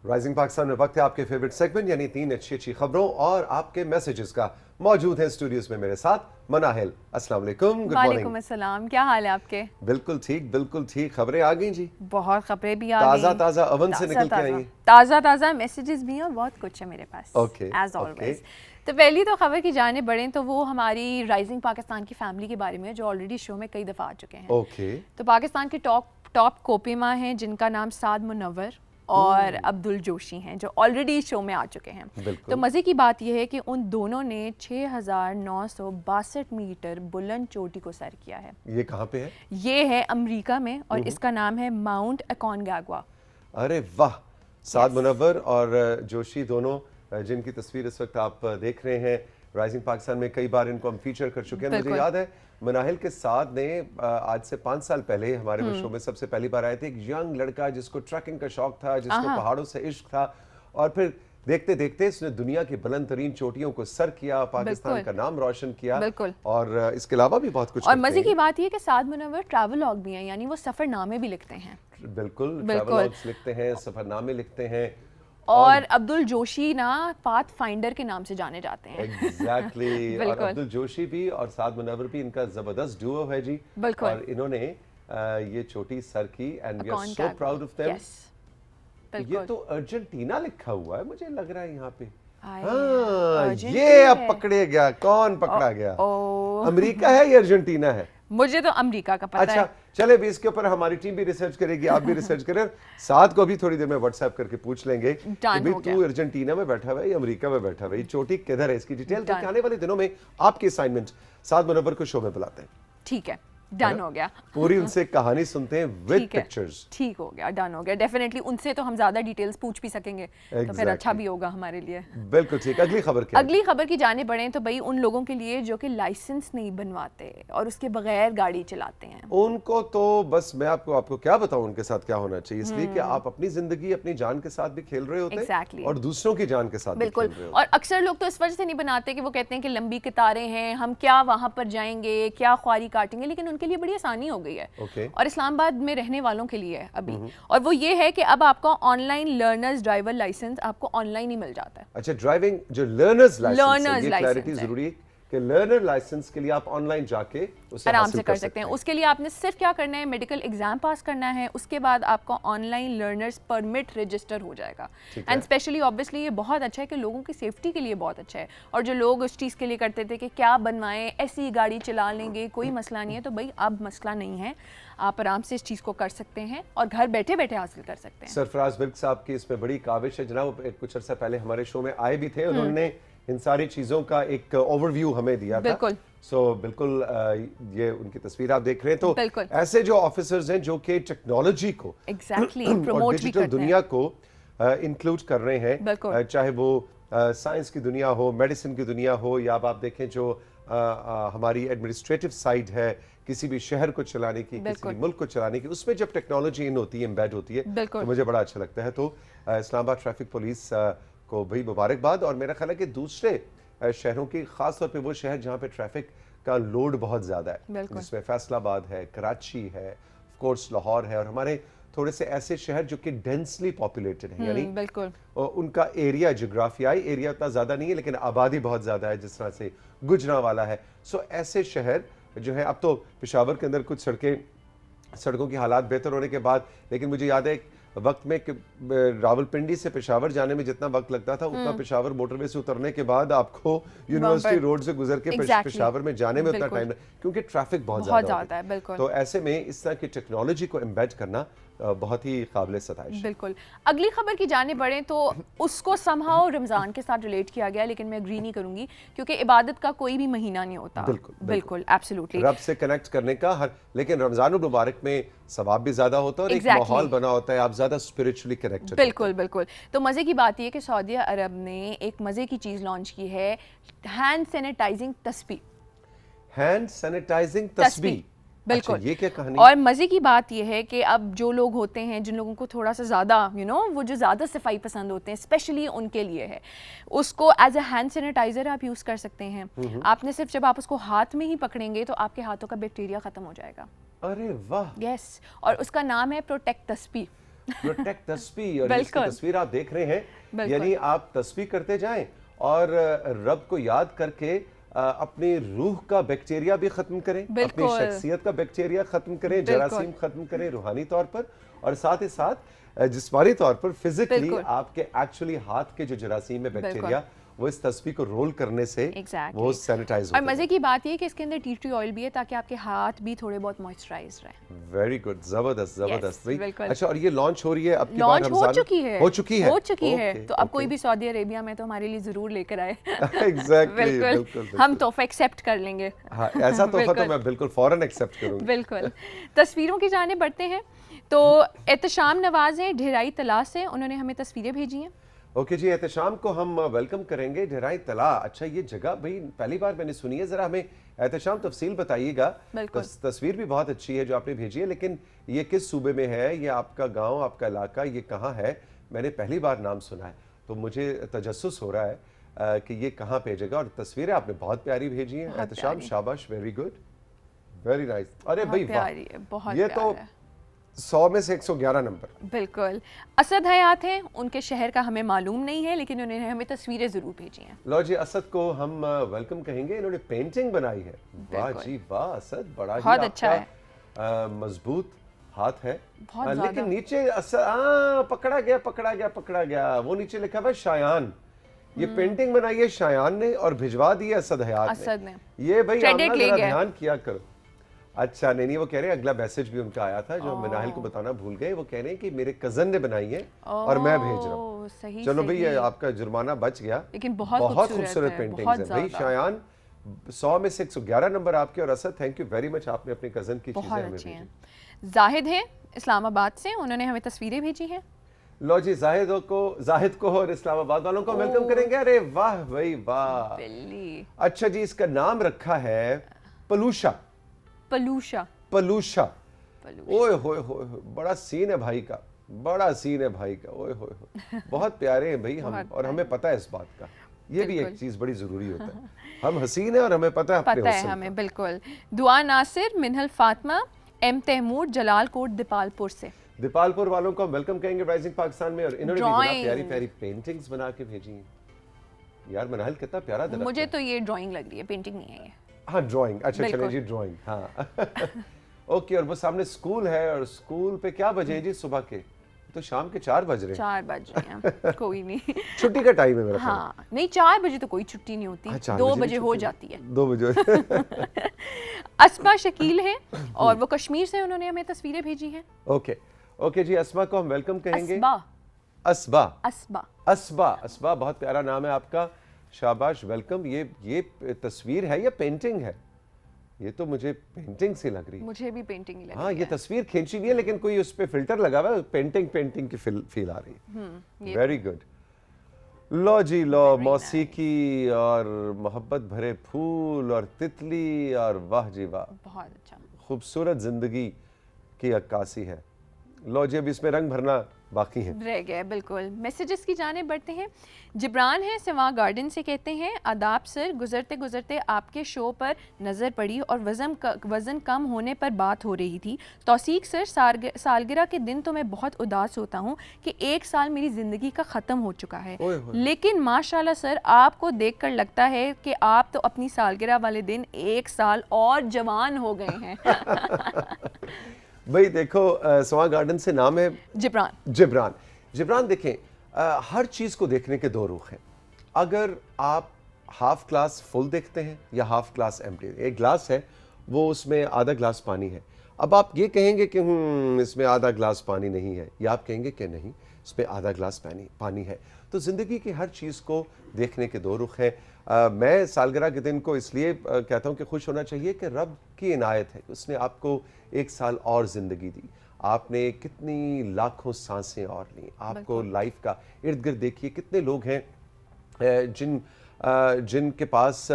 Rising Pakistan में वक्त है आपके फेवरेट सेगमेंट यानी 3 अच्छी खबरों और आपके मैसेजेस का। मौजूद है स्टूडियोज में मेरे साथ मनाहिल। अस्सलाम वालेकुम, गुड मॉर्निंग। वालेकुम अस्सलाम, क्या हाल है आपके? बिल्कुल ठीक। खबरें आ गई जी, बहुत खबरें भी आ गई, ताज़ा अवन से निकल के आई। ताज़ा मैसेजेस भी हैं और बहुत कुछ है मेरे पास ओके एज ऑलवेज। तो पहली तो खबर की जाने बढ़ें तो वो हमारी राइजिंग पाकिस्तान की फैमिली के बारे में है, जो ऑलरेडी शो में कई दफ़ा आ चुके हैं। ओके, तो पाकिस्तान के टॉप कोपिमा हैं जिनका नाम साद मुनव्वर और अब्दुल जोशी हैं, जो ऑलरेडी शो में आ चुके हैं। तो मज़े की बात यह है कि उन दोनों ने 6,962 मीटर बुलंद चोटी को सर किया है। ये कहाँ पे है? ये है अमेरिका में और इसका नाम है माउंट अकोनकागुआ। अरे वाह, साद मुनव्वर और जोशी दोनों, जिनकी तस्वीर इस वक्त आप देख रहे हैं। राइजिंग पाकिस्तान में कई बार इनको हम फीचर कर चुके हैं। मुझे याद है मनाहिल के साथ ने आज से 5 साल पहले हमारे शो में सबसे पहली बार आए थे। एक यंग लड़का जिसको ट्रैकिंग का शौक था, जिसको पहाड़ों से इश्क था, और फिर देखते देखते इसने दुनिया की बुलंद तरीन चोटियों को सर किया, पाकिस्तान का नाम रोशन किया। और इसके अलावा भी बहुत कुछ। और मजे की बात यह कि साद मुनव्वर ट्रैवलॉग भी हैं, यानी वो सफरनामे भी लिखते हैं। बिल्कुल, ट्रैवलॉग्स लिखते हैं, सफरनामे लिखते हैं। और अब्दुल जोशी ना पाथ फाइंडर के नाम से जाने जाते हैं। एग्जैक्टली और अब्दुल जोशी भी और साद मुनव्वर भी, इनका जबरदस्त डुओ है जी। और इन्होंने ये छोटी सर की and we are so proud of them. ये तो अर्जेंटीना लिखा हुआ है, मुझे लग रहा है यहाँ पे। हाँ, ये अब पकड़े गया, कौन पकड़ा गया? अमेरिका है या अर्जेंटीना है? मुझे तो अमेरिका का पता है। चले भी, इसके ऊपर हमारी टीम भी रिसर्च करेगी, आप भी रिसर्च करें। साथ को भी थोड़ी देर में व्हाट्सएप करके पूछ लेंगे कि तू अर्जेंटीना में बैठा हुआ है या अमेरिका में बैठा हुआ है, चोटी किधर है, इसकी डिटेल। क्योंकि आने वाले दिनों में आपकी असाइनमेंट साद मुनव्वर को शो में बुलाते हैं। ठीक है, डन हो गया। पूरी उनसे कहानी सुनते हैं विद पिक्चर्स। ठीक हो गया, डन हो गया। डेफिनेटली उनसे तो हम ज्यादा डिटेल्स पूछ भी सकेंगे, तो फिर अच्छा भी होगा हमारे लिए। बिल्कुल ठीक। अगली खबर क्या? अगली खबर की जाने बढ़े तो भाई उन लोगों के लिए जो कि लाइसेंस नहीं बनवाते और उसके बगैर गाड़ी चलाते हैं, उनको तो बस मैं आपको क्या बताऊं उनके साथ क्या होना चाहिए। इसलिए कि आप अपनी जिंदगी अपनी जान के साथ भी खेल रहे होते हैं और दूसरों की जान के साथ भी खेल रहे होते हैं। और अक्सर लोग तो इस वजह से नहीं बनाते कि वो कहते हैं कि लंबी कतारें हैं, हम क्या वहां पर जाएंगे, क्या ख्वारी काटेंगे, लेकिन उनके लिए बड़ी आसानी हो गई है। और इस्लामाबाद में रहने वालों के लिए अभी, और वो ये है कि अब आपका ऑनलाइन लर्नर्स ड्राइवर लाइसेंस आपको ऑनलाइन ही मिल जाता है। अच्छा, ड्राइविंग जो लर्नर्स लाइसेंस, ये क्लैरिटी जरूरी है कि लर्नर लाइसेंस के लिए आप ऑनलाइन जाके उसे आराम से कर सकते हैं। उसके लिए आपने सिर्फ क्या करना है, मेडिकल एग्जाम पास करना है, उसके बाद आपका ऑनलाइन लर्नर्स परमिट रजिस्टर हो जाएगा। एंड स्पेशली ऑब्वियसली ये बहुत अच्छा है कि लोगों की सेफ्टी के लिए बहुत अच्छा है। और जो लोग उस चीज़ के लिए करते थे कि क्या बनवाएं, ऐसी गाड़ी चला लेंगे, कोई मसला नहीं है, तो भाई अब मसला नहीं है, आप आराम से इस चीज़ को कर सकते हैं और घर बैठे बैठे हासिल कर सकते हैं। सरफराज विर्क साहब की इसमें बड़ी काविश है जनाब। कुछ अर्सा पहले हमारे शो में आए भी थे, उन्होंने इन सारी चीजों का एक ओवरव्यू हमें दिया था। बिल्कुल ये उनकी तस्वीर आप देख रहे हैं। तो ऐसे जो ऑफिसर्स हैं जो कि टेक्नोलॉजी को और डिजिटल दुनिया को इंक्लूड कर रहे हैं, चाहे वो साइंस की दुनिया हो, मेडिसिन की दुनिया हो, या आप देखें जो हमारी एडमिनिस्ट्रेटिव साइड है किसी भी शहर को चलाने की, किसी भी मुल्क को चलाने की, उसमें जब टेक्नोलॉजी इन होती है, एम्बेड होती है, तो मुझे बड़ा अच्छा लगता है। तो इस्लामाबाद ट्रैफिक पुलिस को भी मुबारकबाद। और मेरा ख्याल है कि दूसरे शहरों की, खास तौर पे वो शहर जहाँ पे ट्रैफिक का लोड बहुत ज़्यादा है, जिसमें फैसलाबाद है, कराची है, ऑफ कोर्स लाहौर है, और हमारे थोड़े से ऐसे शहर जो कि डेंसली पॉपुलेटेड हैं, यानी उनका एरिया, जोग्राफियाई एरिया उतना ज़्यादा नहीं है लेकिन आबादी बहुत ज़्यादा है, जिस तरह से गुजरांवाला है। सो ऐसे शहर जो है, अब तो पेशावर के अंदर कुछ सड़कों की हालात बेहतर होने के बाद, लेकिन मुझे याद है वक्त में रावलपिंडी से पेशावर जाने में जितना वक्त लगता था, उतना पेशावर मोटरवे से उतरने के बाद आपको यूनिवर्सिटी रोड से गुजर के पेशावर में जाने में उतना टाइम, क्योंकि ट्रैफिक बहुत ज्यादा है। तो ऐसे में इस तरह की टेक्नोलॉजी को एम्बेड करना बहुत ही काबिल सताइश। बिल्कुल। अगली खबर की जाने बढ़े तो उसको समहाउ रमजान के साथ रिलेट किया गया, लेकिन मैं एग्री नहीं करूंगी क्योंकि इबादत का कोई भी महीना नहीं होता। बिल्कुल एब्सोल्युटली रब से कनेक्ट करने का लेकिन रमजान मुबारक में सवाब भी ज्यादा होता है और एक माहौल बना होता है, आप ज्यादा स्पिरिचुअली कनेक्टेड। बिल्कुल। तो मजे की बात यह कि सऊदी अरब ने एक मजे की चीज लॉन्च की है, हैंड सैनिटाइजिंग तस्बीह। हैंड सैनिटाइजिंग तस्बीह, बिल्कुल। अच्छा, ये क्या कहानी? और मजे की बात यह है कि अब जो लोग होते हैं, जिन लोगों को थोड़ा सा ज्यादा वो जो ज्यादा सफाई पसंद होते हैं, स्पेशली उनके लिए है, उसको एज अ हैंड सैनिटाइजर आप यूज कर सकते हैं। आपने सिर्फ जब आप उसको हाथ में ही पकड़ेंगे तो आपके हाथों का बैक्टीरिया खत्म हो जाएगा। अरे वाह। यस, और उसका नाम है प्रोटेक्ट तस्बीह। प्रोटेक्ट तस्बीह, और इसकी तस्वीर आप देख रहे हैं, यानी आप तस्बीह करते जाएं और रब को याद करके अपनी रूह का बैक्टीरिया भी खत्म करें, अपनी शख्सियत का बैक्टीरिया खत्म करें, जरासीम खत्म करें रूहानी तौर पर, और साथ ही साथ जिस्मानी तौर पर फिजिकली आपके एक्चुअली हाथ के जो जरासीम है बैक्टीरिया वो इस तस्बीह को रोल करने से वो सैनिटाइज होता है। और मजे की बात ये है कि इसके अंदर टी ट्री ऑयल भी है ताकि आपके हाथ भी थोड़े बहुत मॉइस्चराइज रहे। वेरी गुड, जबरदस्त जबरदस्त। अच्छा, और ये लॉन्च हो रही है अब की बार रमजान? हो चुकी है तो अब कोई भी सऊदी अरेबिया में तो हमारे लिए जरूर लेकर आए। एग्जैक्टली, बिल्कुल हम तोहफा एक्सेप्ट कर लेंगे। हाँ, ऐसा तोहफा तो मैं बिल्कुल फौरन एक्सेप्ट करूंगा। बिल्कुल। तस्वीरों की जाने बढ़ते हैं तो एहतशाम नवाज है ढेराई तला से, उन्होंने हमें तस्वीरें भेजी हैं। ओके जी, एहतशाम को हम वेलकम करेंगे। ढेराई तला, अच्छा ये जगह भाई पहली बार मैंने सुनी है, जरा हमें एहतशाम तफसील बताइएगा। तस्वीर भी बहुत अच्छी है जो आपने भेजी है, लेकिन ये किस सूबे में है, ये आपका गांव, आपका इलाका, ये कहाँ है? मैंने पहली बार नाम सुना है, तो मुझे तजस्सुस हो रहा है कि ये कहाँ पे जगह। और तस्वीरें आपने बहुत प्यारी भेजी हैं एहतशाम, शाबाश, वेरी गुड, वेरी नाइस। अरे भाई वाह, ये तो 100 में से 111 नंबर। बिल्कुल। असद हयात हैं, उनके शहर का हमें मालूम नहीं है, लेकिन उन्होंने हमें तस्वीरें जरूर भेजी हैं। लो जी, असद को हम वेलकम कहेंगे। इन्होंने पेंटिंग बनाई है, वाह जी वाह असद, बड़ा बहुत अच्छा है, मजबूत हाथ है, बहुत लेकिन नीचे पकड़ा गया, वो नीचे लिखा हुआ शायान। ये पेंटिंग बनाई है शायान ने और भिजवा दी है असद हयात ने। ये भाई ध्यान किया करो। अच्छा, नहीं, वो कह रहे हैं अगला मैसेज भी उनका आया था जो मिनाहिल को बताना भूल गए। वो कह रहे हैं कि मेरे कजन ने बनाई है और मैं भेज रहा हूँ। चलो भाई, ये आपका जुर्माना बच गया, लेकिन बहुत खूबसूरत पेंटिंग्स है भाई। शायान 100 में से 111 नंबर आपके, और Asad thank you very much, आपने अपनी कजन की चीजें हमें भेजी। जाहिद हैं इस्लामाबाद से, उन्होंने हमें तस्वीरें भेजी हैं। लो जी, जाहिद को और इस्लामाबाद वालों को वेलकम करेंगे। अरे वाह भाई वाह। अच्छा जी, इसका नाम रखा है पलूशा। ओए होए होए, बड़ा सीन है भाई का, ओए होए, बहुत प्यारे हैं भाई हम, और हमें पता है इस बात का। ये भी एक चीज बड़ी जरूरी होता है, हम हसीन है और हमें पता है अपने हुस्न हमें। बिल्कुल। दुआ नासिर, मिनहल फातिमा, एम तैमूर, जलालकोट दीपालपुर से। दीपालपुर वालों को वेलकम कहेंगे राइजिंग पाकिस्तान में। और इन्होंने भी प्यारी प्यारी पेंटिंग्स बना के भेजी हैं। यार मनाहिल कितना प्यारा दिखता है। मुझे तो ये ड्राइंग लग रही है, पेंटिंग नहीं है ये। हाँ, ड्राइंग। अच्छा चलिए जी, ड्राइंग, हाँ। ओके, और वो सामने स्कूल है, और स्कूल पे क्या बजे जी सुबह के? तो शाम के 4 बज रहे हैं। 4 बज रहे हैं। कोई नहीं, छुट्टी का टाइम है मेरा। हाँ, नहीं 4 बजे तो कोई छुट्टी नहीं होती, 2 बजे हो जाती है। 2 बजे। अस्मा शकील है और वो कश्मीर से, उन्होंने हमें तस्वीरें भेजी हैं। ओके जी, अस्मा को हम वेलकम कहेंगे। अस्बा, बहुत प्यारा नाम है आपका, शाबाश, वेलकम। ये तस्वीर है या पेंटिंग है? ये तो मुझे पेंटिंग से लग रही है। मुझे भी पेंटिंग ही लग रही है। हाँ, ये तस्वीर खींची हुई है, लेकिन कोई उस पे फिल्टर लगा हुआ है, पेंटिंग की फील आ रही है। Very good. लो जी लो, मौसीकी और मोहब्बत भरे फूल और तितली, और वाह जी वाह, बहुत अच्छा, खूबसूरत जिंदगी की अक्कासी है। लो जी, अब इसमें रंग भरना बाकी है, रह गया। बिल्कुल। मैसेजेस की जाने बढ़ते हैं। जिब्रान है सिवा गार्डन से, कहते हैं आदाब सर, गुजरते गुजरते आपके शो पर नज़र पड़ी और वज़न कम होने पर बात हो रही थी। तौसीक सर, सालगिरह के दिन तो मैं बहुत उदास होता हूँ कि 1 साल मेरी ज़िंदगी का ख़त्म हो चुका है, लेकिन माशाल्लाह सर आपको देखकर लगता है कि आप तो अपनी सालगिरह वाले दिन 1 साल और जवान हो गए हैं। भाई देखो, सवा गार्डन से नाम है जिब्रान। देखें, हर चीज़ को देखने के 2 रुख हैं। अगर आप हाफ ग्लास फुल देखते हैं या हाफ ग्लास एम्प्टी, एक ग्लास है वो उसमें आधा ग्लास पानी है, अब आप ये कहेंगे कि इसमें आधा ग्लास पानी नहीं है, या आप कहेंगे कि नहीं इसमें आधा ग्लास पानी है। तो ज़िंदगी की हर चीज़ को देखने के 2 रुख हैं। मैं सालगिरह के दिन को इसलिए कहता हूँ कि खुश होना चाहिए कि रब की इनायत है, उसने आपको 1 साल और ज़िंदगी दी। आपने कितनी लाखों सांसें और ली, आपको लाइफ का इर्द गिर्द देखिए कितने लोग हैं जिनके पास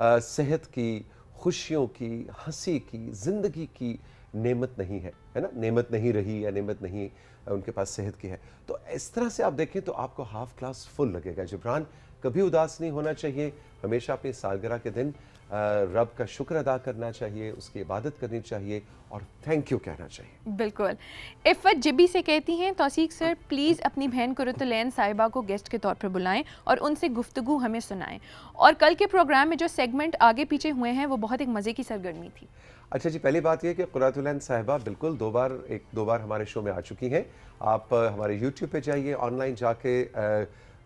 सेहत की, खुशियों की, हंसी की, ज़िंदगी की नेमत नहीं है ना, नेमत नहीं रही या नेमत नहीं उनके पास सेहत की है। तो इस तरह से आप देखें तो आपको हाफ ग्लास फुल लगेगा। जिब्रान, कभी उदास नहीं होना चाहिए, हमेशा अपनी सालगिरह के दिन रब का शुक्र अदा करना चाहिए, उसकी इबादत करनी चाहिए और थैंक यू कहना चाहिए। बिल्कुल। इफ़त जिबी से कहती हैं, तौसीक सर प्लीज़ अपनी बहन कुरतुलैन साहिबा को गेस्ट के तौर पर बुलाएं और उनसे गुफ्तगू हमें सुनाएं। और कल के प्रोग्राम में जो सेगमेंट आगे पीछे हुए हैं वो बहुत एक मज़े की सरगर्मी थी। अच्छा जी, पहली बात यह कि कुरतुलैन साहिबा बिल्कुल एक दो बार हमारे शो में आ चुकी हैं। आप हमारे यूट्यूब पे जाइए, ऑनलाइन जाके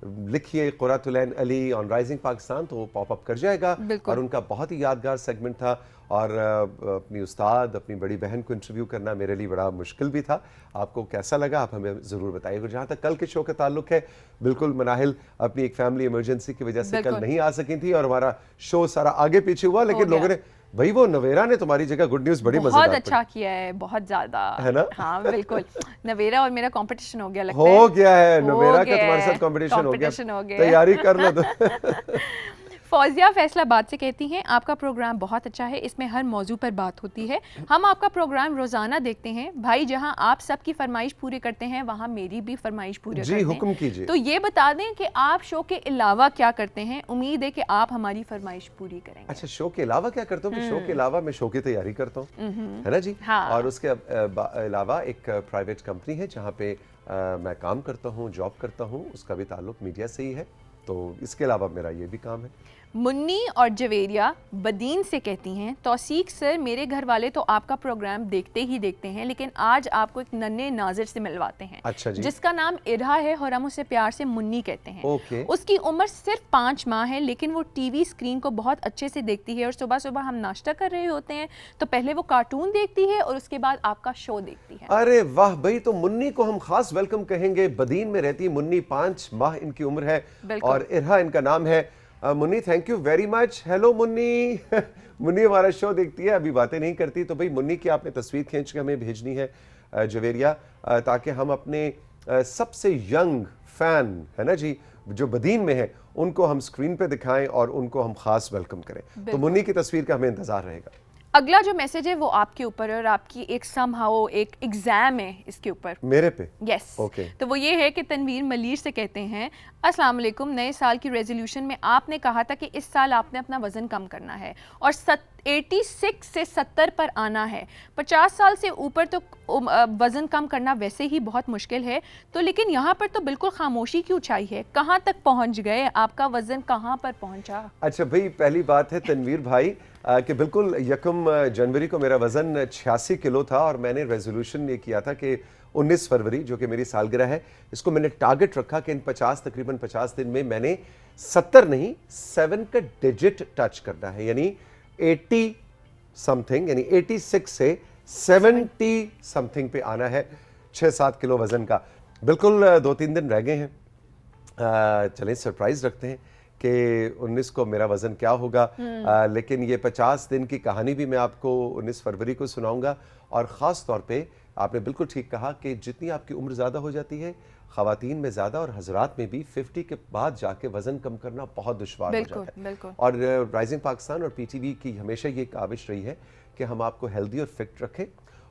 लिखिए कुरतुलैन अली ऑन राइजिंग पाकिस्तान तो वो पॉपअप कर जाएगा। और उनका बहुत ही यादगार सेगमेंट था और अपनी उस्ताद, अपनी बड़ी बहन को इंटरव्यू करना मेरे लिए बड़ा मुश्किल भी था। आपको कैसा लगा आप हमें ज़रूर बताइएगा। जहाँ तक कल के शो का ताल्लुक है, बिल्कुल मनाहिल अपनी एक फैमिली इमरजेंसी की वजह से कल नहीं आ सकी थी और हमारा शो सारा आगे पीछे हुआ, लेकिन लोगों ने भाई वो नवेरा ने तुम्हारी जगह गुड न्यूज़ बड़ी मजेदार बहुत अच्छा किया है, बहुत ज्यादा, है ना? हाँ बिल्कुल। नवेरा और मेरा कंपटीशन हो गया लगता हो गया है, नवेरा का तुम्हारे साथ कंपटीशन हो गया, तैयारी कर लो तो। फौजिया फैसलाबाद से कहती हैं, आपका प्रोग्राम बहुत अच्छा है, इसमें हर मौजू पर बात होती है। हम आपका प्रोग्राम रोजाना देखते हैं भाई, जहां आप सबकी फरमाइश पूरी करते हैं वहां मेरी भी फरमाइश पूरी करते हैं। हुक्म कीजिए। तो ये बता दें कि आप शो के अलावा क्या करते हैं, उम्मीद है कि आप हमारी फरमाइश पूरी करेंगे। अच्छा, शो के अलावा क्या करता हूँ? शो के अलावा मैं शो की तैयारी करता हूँ, है ना जी? हाँ। और उसके अलावा एक प्राइवेट कंपनी है जहाँ पे मैं काम करता हूँ, जॉब करता हूँ, उसका भी ताल्लुक मीडिया से ही है। तो इसके अलावा मेरा ये भी काम है। मुन्नी और जवेरिया बदीन से कहती हैं, तौसीक सर मेरे घर वाले तो आपका प्रोग्राम देखते ही देखते हैं, लेकिन आज आपको एक नन्हे नाजिर से मिलवाते हैं। अच्छा जी। जिसका नाम इरहा है और हम उसे प्यार से मुन्नी कहते हैं। ओके। उसकी उम्र सिर्फ 5 माह है, लेकिन वो टीवी स्क्रीन को बहुत अच्छे से देखती है और सुबह सुबह हम नाश्ता कर रहे होते हैं तो पहले वो कार्टून देखती है और उसके बाद आपका शो देखती है। अरे वाह भाई, तो मुन्नी को हम खास वेलकम कहेंगे। बदीन में रहती मुन्नी, 5 माह इनकी उम्र है और इरहा इनका नाम है। Munni thank you very much. Hello Munni. Munni हमारा शो देखती है, अभी बातें नहीं करती, तो भाई मुन्नी की आपने तस्वीर खींच के हमें भेजनी है जवेरिया, ताकि हम अपने सबसे यंग फैन, है ना जी, जो बदीन में है, उनको हम स्क्रीन पे दिखाएं और उनको हम खास वेलकम करें। तो मुन्नी की तस्वीर का हमें इंतजार रहेगा। अगला जो मैसेज है वो आपके ऊपर है और आपकी एक समहाउ एक एग्जाम है इसके ऊपर, मेरे पे। यस। ओके। तो वो ये है कि तनवीर मलीर से कहते हैं, अस्सलाम वालेकुम, नए साल की रेजोल्यूशन में आपने कहा था कि इस साल आपने अपना वजन कम करना है और 86 से 70 पर आना है। 50 साल से ऊपर तो वजन कम करना वैसे ही बहुत मुश्किल है, तो लेकिन यहाँ पर तो बिल्कुल खामोशी क्यों छाई है? कहाँ तक पहुँच गए? आपका वजन कहाँ पर पहुँचा? अच्छा भाई, पहली बात है तनवीर भाई कि बिल्कुल 1 जनवरी को मेरा वज़न 86 किलो था और मैंने रेजोल्यूशन ये किया था कि 19 फरवरी जो कि मेरी सालगिरह है, इसको मैंने टारगेट रखा कि इन तकरीबन 50 दिन में मैंने 70 नहीं 7 का डिजिट टच करना है, यानी 80 समथिंग, यानी 86 से 70 समथिंग पे आना है, 6-7 किलो वज़न का। बिल्कुल 2-3 दिन रह गए हैं। चलें सरप्राइज़ रखते हैं कि 19 को मेरा वज़न क्या होगा। लेकिन ये 50 दिन की कहानी भी मैं आपको 19 फरवरी को सुनाऊंगा। और ख़ास तौर पे आपने बिल्कुल ठीक कहा कि जितनी आपकी उम्र ज़्यादा हो जाती है, ख़वातीन में ज़्यादा और हज़रात में भी 50 के बाद जाके वज़न कम करना बहुत दुश्वार हो जाता है। और राइजिंग पाकिस्तान और PTV की हमेशा ये काविश रही है कि हम आपको हेल्दी और फिट रखें।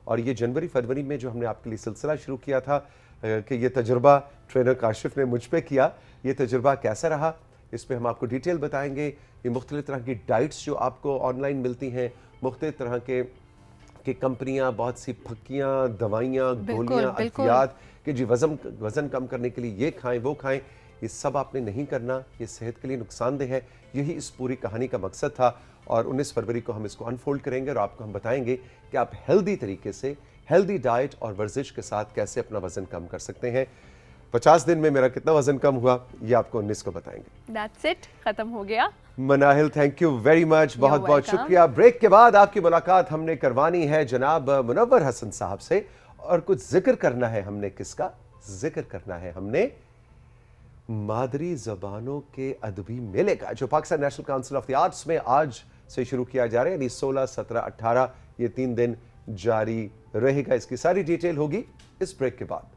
और ये जनवरी फरवरी में जो हमने आपके लिए सिलसिला शुरू किया था कि ये तजुर्बा ट्रेनर काशिफ ने मुझ पे किया, ये तजुर्बा कैसा रहा, इस पर हम आपको डिटेल बताएंगे। ये मुख्तलिफ तरह की डाइट्स जो आपको ऑनलाइन मिलती हैं, मुख्तलिफ तरह के कंपनियां, बहुत सी फक्कियां, दवाइयां, गोलियां, अद्वियात कि जी वज़न कम करने के लिए ये खाएं वो खाएं, ये सब आपने नहीं करना, ये सेहत के लिए नुकसानदेह है। यही इस पूरी कहानी का मकसद था और 19 फरवरी को हम इसको अनफोल्ड करेंगे और आपको हम बताएंगे कि आप हेल्दी तरीके से, हेल्दी डाइट और वर्जिश के साथ कैसे अपना वज़न कम कर सकते हैं। 50 दिन में मेरा कितना वजन कम हुआ ये आपको 19 को बताएंगे। That's it, खत्म हो गया। Manahil thank you very much, बहुत बहुत शुक्रिया। ब्रेक के बाद आपकी मुलाकात हमने करवानी है जनाब मुनव्वर हसन साहब से और कुछ जिक्र करना है हमने। किसका जिक्र करना है हमने? मादरी ज़बानों के अदबी मेले का, जो Pakistan national council of the arts में आज से शुरू किया जा रहा है, यानी 16, 17, 18 ये 3 दिन जारी रहेगा। इसकी सारी डिटेल होगी इस ब्रेक के बाद।